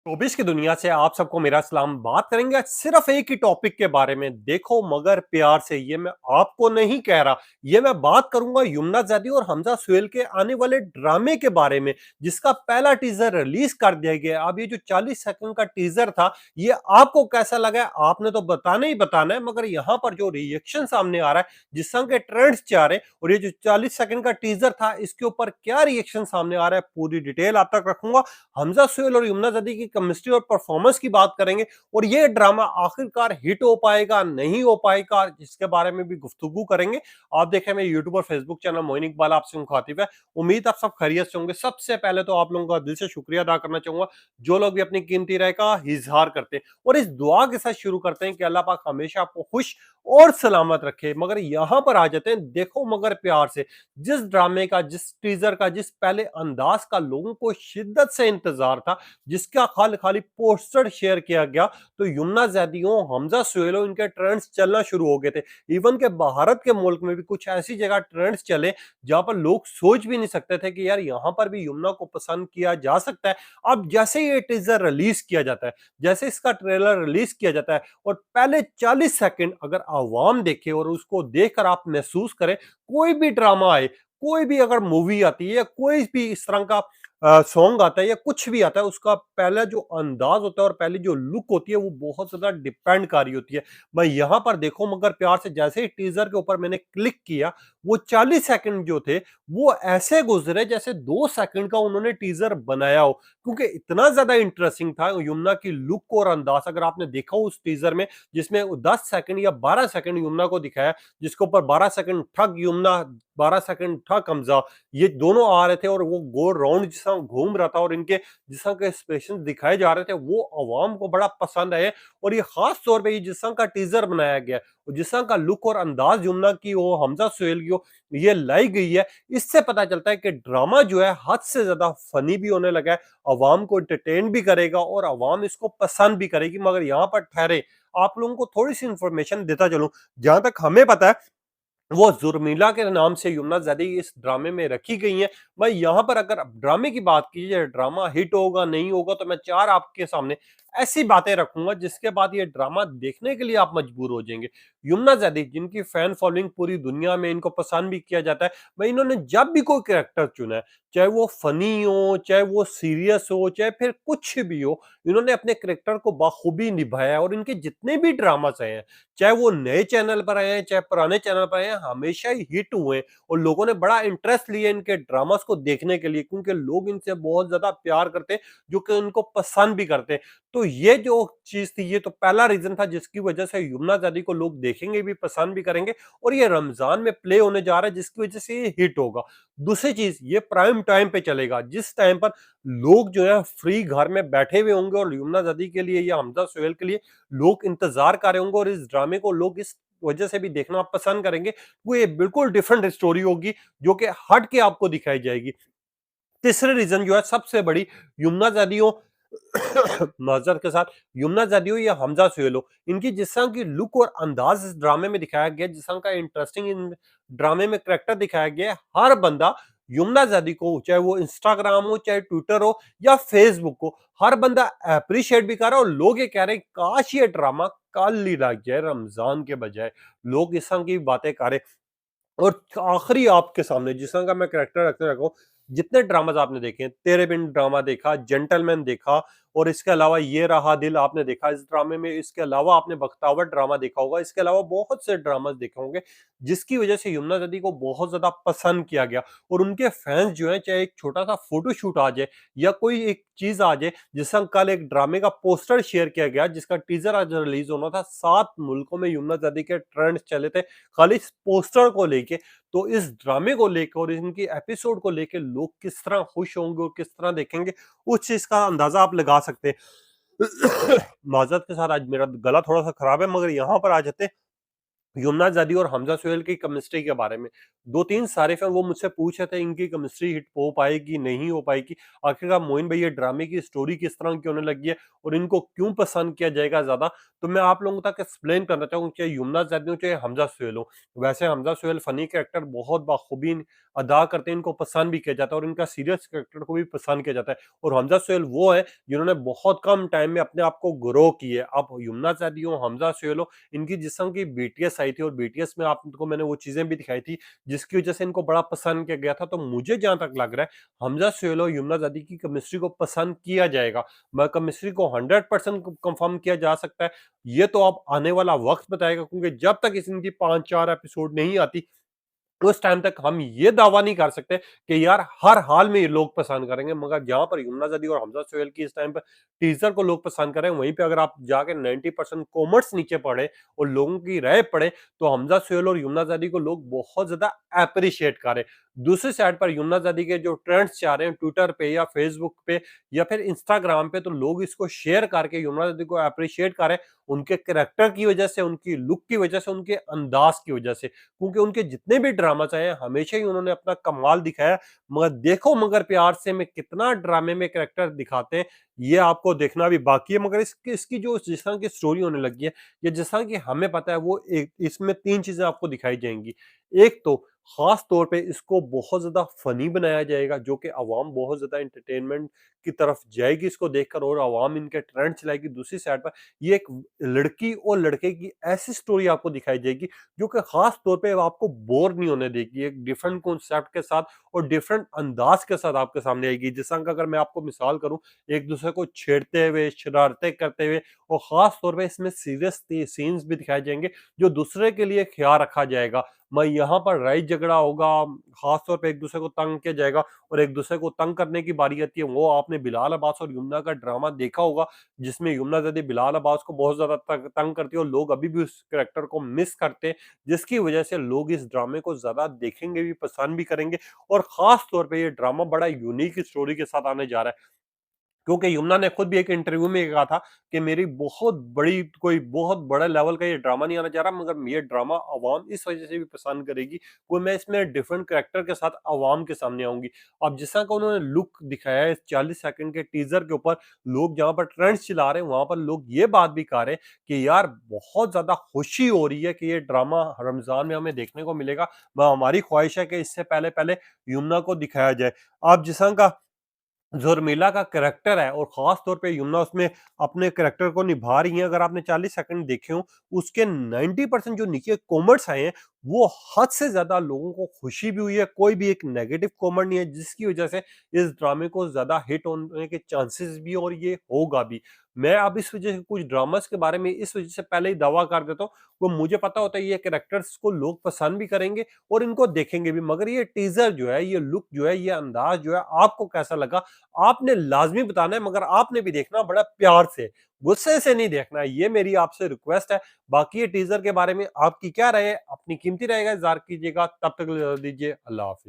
शोबिश की दुनिया से आप सबको मेरा सलाम। बात करेंगे आज सिर्फ एक ही टॉपिक के बारे में, देखो मगर प्यार से। ये मैं आपको नहीं कह रहा, ये मैं बात करूंगा यमुना जैदी और हमजा सुहेल के आने वाले ड्रामे के बारे में, जिसका पहला टीजर रिलीज कर दिया गया। अब ये जो 40 सेकंड का टीजर था, ये आपको कैसा लगा है आपने तो बताना ही बताना है। मगर यहाँ पर जो रिएक्शन सामने आ रहा है, जिस तरह के ट्रेंड्स जा रहे हैं, और ये जो 40 सेकंड का टीजर था, इसके ऊपर क्या रिएक्शन सामने आ रहा है, पूरी डिटेल आप तक रखूंगा। हमजा सुहेल और यमुना जदी की केमिस्ट्री और परफॉर्मेंस की बात करेंगे, और ये ड्रामा आखिरकार हिट हो पाएगा नहीं हो पाएगा, इसके बारे में भी गुफ्तगू करेंगे। आप देखें मेरे यूट्यूब और फेसबुक चैनल मोइन इकबाल आपसे मुखातिब है। उम्मीद आप सब खैरियत से होंगे। सबसे पहले तो आप लोगों का दिल से शुक्रिया अदा करना चाहूंगा, जो लोग भी अपनी कीमती राय का इजहार करते हैं। और इस दुआ के साथ शुरू करते हैं कि अल्लाह पाक हमेशा आपको खुश और सलामत रखे। मगर यहां पर आ जाते हैं, देखो मगर प्यार से। जिस ड्रामे का, जिस टीजर का, जिस पहले अंदाज का लोगों को शिद्दत से इंतजार था, जिसका खाली खाली पोस्टर शेयर किया गया, तो यमुना जैदियों, हमजा सुहेलो, इनके ट्रेंड्स चलना शुरू हो गए थे। इवन के भारत के मुल्क में भी कुछ ऐसी जगह ट्रेंड्स चले जहां पर लोग सोच भी नहीं सकते थे कि यार यहां पर भी यमुना को पसंद किया जा सकता है। अब जैसे ये टीजर रिलीज किया जाता है, जैसे इसका ट्रेलर रिलीज किया जाता है, और पहले 40 सेकंड अगर आवाम देखे और उसको देखकर आप महसूस करें, कोई भी ड्रामा आए, कोई भी अगर मूवी आती है या कोई भी इस तरह का सॉन्ग आता है या कुछ भी आता है, उसका पहला जो अंदाज होता है और पहली जो लुक होती है, वो बहुत ज्यादा डिपेंडकारी होती है। मैं यहां पर देखो मगर प्यार से जैसे ही टीजर के ऊपर मैंने क्लिक किया, वो 40 सेकंड जो थे, वो ऐसे गुजरे जैसे 2 सेकंड का उन्होंने टीजर बनाया हो, क्योंकि इतना ज्यादा इंटरेस्टिंग था यमुना की लुक और अंदाज। अगर आपने देखा उस टीजर में, जिसमें 10 सेकंड या 12 सेकंड यमुना को दिखाया, जिसके ऊपर 12 सेकंड ठग यमुना, 12 सेकंड ठग हमजा, ये दोनों आ रहे थे और वो गोल राउंड जिस तरह घूम रहा था, और इनके जिस तरह के एक्सप्रेशन दिखाए जा रहे थे, वो अवाम को बड़ा पसंद आए। और ये खास तौर पे ये जिस तरह का टीजर बनाया गया, और जिस तरह का लुक और अंदाज यमुना की हो, हमजा सुहेल की हो, ये लाई गई है, इससे पता चलता है कि ड्रामा जो है हद से ज्यादा फनी भी होने लगा है, अवाम को एंटरटेन भी करेगा और अवाम इसको पसंद भी करेगी। मगर यहाँ पर ठहरे, आप लोगों को थोड़ी सी इंफॉर्मेशन देता चलूं। जहां तक हमें पता है, वो जुर्मिला के नाम से यमुना जैदी इस ड्रामे में रखी गई हैं। भाई यहाँ पर अगर ड्रामे की बात की जाए, ड्रामा हिट होगा नहीं होगा, तो मैं चार आपके सामने ऐसी बातें रखूंगा जिसके बाद ये ड्रामा देखने के लिए आप मजबूर हो जाएंगे। यमुना जैदी, जिनकी फैन फॉलोइंग पूरी दुनिया में, इनको पसंद भी किया जाता है। भाई इन्होंने जब भी कोई कैरेक्टर चुना है, चाहे वो फनी हो, चाहे वो सीरियस हो, चाहे फिर कुछ भी हो, इन्होंने अपने कैरेक्टर को बाखूबी निभाया है। और इनके जितने भी ड्रामास आए हैं, चाहे वो नए चैनल पर आए हैं, चाहे पुराने चैनल पर आए हैं, हमेशा ही हिट हुए। और लोगों ने बड़ा इंटरेस्ट लिया इनके ड्रामास को देखने के लिए, क्योंकि लोग इनसे बहुत ज्यादा प्यार करते हैं, जो कि इनको पसंद भी करते हैं। तो ये जो चीज थी, ये तो पहला रीजन था जिसकी वजह से यमुना जैदी को लोग देखेंगे भी, पसंद भी करेंगे। और ये रमजान में प्ले होने जा रहा है, जिसकी वजह से ये हिट होगा। दूसरी चीज, ये प्राइम टाइम पे चलेगा, जिस टाइम पर लोग जो है फ्री घर में बैठे हुए होंगे, और यमुना जैदी के लिए या हमजा सुहेल के लिए लोग इंतजार कर रहे होंगे, और इस ड्रामे को लोग इस वजह से भी देखना पसंद करेंगे। वो ये बिल्कुल डिफरेंट स्टोरी होगी, जो कि हट के आपको दिखाई जाएगी। तीसरे रीजन जो है सबसे बड़ी, यमुना जैदियों माजरत के साथ, यमुना जैदियों या हमजा सुहेलो, इनकी जिस तरह की लुक और अंदाज इस ड्रामे में दिखाया गया, जिस तरह का इंटरेस्टिंग इन ड्रामे में करेक्टर दिखाया गया है, हर बंदा यमुना जैदी को, चाहे वो इंस्टाग्राम हो, चाहे ट्विटर हो या फेसबुक हो, हर बंदा अप्रिशिएट भी कर रहा है। और लोग ये कह रहे हैं काश ये ड्रामा कल ही लग जाए रमजान के बजाय। लोग इस तरह की बातें कर रहे। और आखिरी आपके सामने जिस तरह का मैं कैरेक्टर रखते रखा हूँ, जितने ड्रामाज आपने देखे हैं, तेरे बिन ड्रामा देखा, जेंटलमैन देखा, और इसके अलावा ये रहा दिल आपने देखा इस ड्रामे में, इसके अलावा आपने बख्तावर ड्रामा देखा होगा, इसके अलावा बहुत से ड्रामाज देखे होंगे, जिसकी वजह से यमुना जदी को बहुत ज्यादा पसंद किया गया। और उनके फैंस जो हैं, चाहे एक छोटा सा फोटो शूट आ जाए या कोई एक चीज आ जाए, जिसका कल एक ड्रामे का पोस्टर शेयर किया गया, जिसका टीजर आज रिलीज होना था, 7 मुल्कों में यमुना जदी के ट्रेंड चले थे खाली इस पोस्टर को लेके। तो इस ड्रामे को लेकर और इनकी एपिसोड को लेकर लोग किस तरह खुश होंगे और किस तरह देखेंगे, उस चीज का अंदाजा आप लगा सकते हैं। माजरत के साथ आज मेरा गला थोड़ा सा खराब है, मगर यहाँ पर आ जाते हैं। यमुना ज़ादी और हमज़ा सोहेल की केमिस्ट्री के बारे में। 2-3 सारिफ़ हैं वो मुझसे पूछ रहे थे इनकी केमिस्ट्री हिट हो पाएगी, नहीं हो पाएगी। आखिरकार मोइन भाई ये ड्रामे की स्टोरी किस तरह की होने लगी है और इनको क्यों पसंद किया जाएगा ज़्यादा? तो मैं आप लोगों तक एक्सप्लेन करना चाहूँगा, चाहे यमुना ज़ादी हो, चाहे हमज़ा सोहेल हो। वैसे हमज़ा सोहेल फ़नी कैरेक्टर बहुत बाखूबी अदा करते हैं, इनको पसंद भी किया जाता है और इनका सीरियस कैरेक्टर को भी पसंद किया जाता है। और हमज़ा सोहेल वो है जिन्होंने बहुत कम टाइम में अपने आप को ग्रो किया है। अब यमुना ज़ादी हो, हमज़ा सोहेल हो, इनकी जिस तरह की बीटीएस आई थी और बीटीएस में आपको मैंने वो चीज़ें भी दिखाई थी, जिसकी वज़ह से इनको बड़ा पसंद किया गया था। तो मुझे जहाँ तक लग रहा है, हमज़ा सोहेल और यमुना ज़ादी की केमिस्ट्री को पसंद किया जाएगा। मैं केमिस्ट्री को 100% कन्फर्म किया जा सकता है। ये तो अब आने वाला वक़्त बताएगा, क्योंकि जब तक इस इनकी 5-4 एपिसोड नहीं आती, उस टाइम तक हम ये दावा नहीं कर सकते कि यार हर हाल में ये लोग पसंद करेंगे। मगर जहाँ पर यमुना ज़ादी और हमज़ा सोहेल की इस टाइम पे टीज़र को लोग पसंद कर रहे हैं, वहीं पे अगर आप जाके 90% कमेंट्स नीचे पढ़ें और लोगों की राय पढ़ें, तो हमज़ा सोहेल और यमुना ज़ादी को लोग बहुत ज़्यादा एप्रिशिएट कर रहे हैं। दूसरी साइड पर यमुना ज़ादी के जो ट्रेंड्स जा रहे हैं ट्विटर पे या फेसबुक पे या फिर इंस्टाग्राम पे, तो लोग इसको शेयर करके यमुना ज़ादी को एप्रिशिएट कर रहे हैं, उनके कैरेक्टर की वजह से, उनकी लुक की वजह से, उनके अंदाज़ की वजह से। क्योंकि उनके जितने भी ड्रामास आए हैं, हमेशा ही उन्होंने अपना कमाल दिखाया। मगर देखो मगर प्यार से में कितना ड्रामे में कैरेक्टर दिखाते हैं, ये आपको देखना भी बाकी है। मगर इसकी इसकी जो जिस तरह की स्टोरी होने लगी है, या जिस तरह की हमें पता है, वो एक इसमें 3 चीज़ें आपको दिखाई जाएँगी। एक तो ख़ास तौर पे इसको बहुत ज़्यादा फ़नी बनाया जाएगा, जो कि अवाम बहुत ज़्यादा एंटरटेनमेंट की तरफ जाएगी इसको देखकर और अवाम इनके ट्रेंड चलाएगी। दूसरी साइड पर ये एक लड़की और लड़के की ऐसी स्टोरी आपको दिखाई जाएगी, जो कि खास तौर पे आपको बोर नहीं होने देगी। एक डिफरेंट कॉन्सेप्ट के साथ और डिफरेंट अंदाज के साथ आपके सामने आएगी। जिस तरह का अगर मैं आपको मिसाल करूं, एक दूसरे को छेड़ते हुए, शरारतें करते हुए, और खास तौर पे इसमें सीरियस सीन्स भी दिखाए जाएंगे, जो दूसरे के लिए ख्याल रखा जाएगा। मैं यहाँ पर राइट झगड़ा होगा, खास तौर पे एक दूसरे को तंग किया जाएगा और एक दूसरे को तंग करने की बारी आती है। वो आपने बिलाल अब्बास और यमुना का ड्रामा देखा होगा, जिसमें यमुना ज़ादी बिलाल अब्बास को बहुत ज़्यादा तंग करती है और लोग अभी भी उस कैरेक्टर को मिस करते हैं, जिसकी वजह से लोग इस ड्रामे को ज़्यादा देखेंगे भी, पसंद भी करेंगे। और ख़ास तौर पे ये ड्रामा बड़ा यूनिक स्टोरी के साथ आने जा रहा है। क्योंकि यमुना ने खुद भी एक इंटरव्यू में ये कहा था कि मेरी बहुत बड़ी, कोई बहुत बड़े लेवल का ये ड्रामा नहीं आना चाह रहा, मगर ये ड्रामा अवाम इस वजह से भी पसंद करेगी, कोई मैं इसमें डिफरेंट कैरेक्टर के साथ अवाम के सामने आऊंगी। अब जिस तरह का उन्होंने लुक दिखाया है 40 सेकंड के टीजर के ऊपर, लोग जहां पर ट्रेंड्स चला रहे हैं, वहां पर लोग ये बात भी कह रहे हैं कि यार बहुत ज्यादा खुशी हो रही है कि ये ड्रामा रमजान में हमें देखने को मिलेगा। हमारी ख्वाहिश है कि इससे पहले पहले यमुना को दिखाया जाए। आप जिस तरह का जो उर्मिला का कैरेक्टर है और ख़ास तौर पे यमुना उसमें अपने कैरेक्टर को निभा रही हैं, अगर आपने 40 सेकंड देखे हों, उसके 90% जो नीचे कमेंट्स आए हैं, वो हद से ज़्यादा लोगों को खुशी भी हुई है, कोई भी एक नेगेटिव कमेंट नहीं है, जिसकी वजह से इस ड्रामे को ज़्यादा हिट होने के चांसेस भी हैं और ये होगा भी। मैं अब इस वजह से कुछ ड्रामास के बारे में इस वजह से पहले ही दावा कर देता हूँ, वो मुझे पता होता है ये कैरेक्टर्स को लोग पसंद भी करेंगे और इनको देखेंगे भी। मगर ये टीज़र जो है, ये लुक जो है, ये अंदाज़ जो है, आपको कैसा लगा? आपने लाज़मी बताना है, मगर आपने भी देखना बड़ा प्यार से, गुस्से से नहीं देखना है, ये मेरी आपसे रिक्वेस्ट है। बाकी ये टीज़र के बारे में आपकी क्या राय है? अपनी कीमती राय का इज़हार कीजिएगा। तब तक के लिए इजाज़त दीजिए। अल्लाह हाफ़िज़।